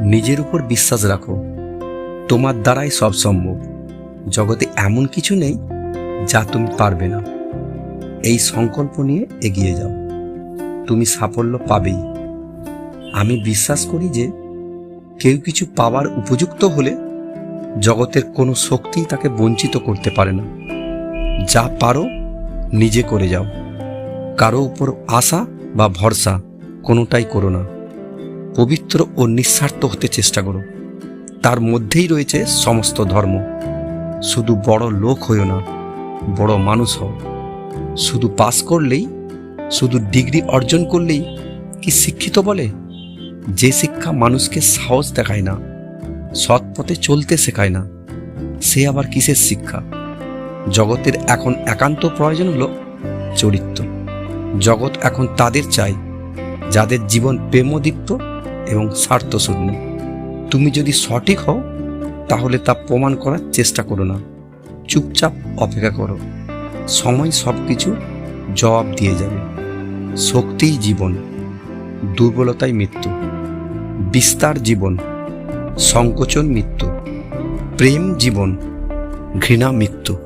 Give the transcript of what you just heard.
নিজের উপর বিশ্বাস রাখো, তোমার দ্বারাই সব সম্ভব। জগতে এমন কিছু নেই যা তুমি পারবে না। এই সংকল্প নিয়ে এগিয়ে যাও, তুমি সাফল্য পাবেই। আমি বিশ্বাস করি যে কেউ কিছু পাওয়ার উপযুক্ত হলে জগতের কোনো শক্তি তাকে বঞ্চিত করতে পারে না। যা পারো নিজে করে যাও, কারো উপর আশা বা ভরসা কোনোটাই করো না। পবিত্র ও নিঃস্বার্থ হতে চেষ্টা করো, তার মধ্যেই রয়েছে সমস্ত ধর্ম। শুধু বড় লোক হইও না, বড় মানুষ হও। শুধু পাস করলেই, শুধু ডিগ্রি অর্জন করলেই কি শিক্ষিত বলে? যে শিক্ষা মানুষকে সাহস দেখায় না, সৎ পথে চলতে শেখায় না, সে আবার কিসের শিক্ষা? জগতের এখন একান্ত প্রয়োজন হলো চরিত্র। জগৎ এখন তাদের চাই যাদের জীবন প্রেমদীপ্ত এবং স্বার্থশূন্য। তুমি যদি সঠিক হও তাহলে তা প্রমাণ করার চেষ্টা করো না, চুপচাপ অপেক্ষা করো। সময় সব কিছু জবাব দিয়ে যাবে। শক্তিই জীবন, দুর্বলতাই মৃত্যু। বিস্তার জীবন, সংকোচন মৃত্যু। প্রেম জীবন, ঘৃণা মৃত্যু।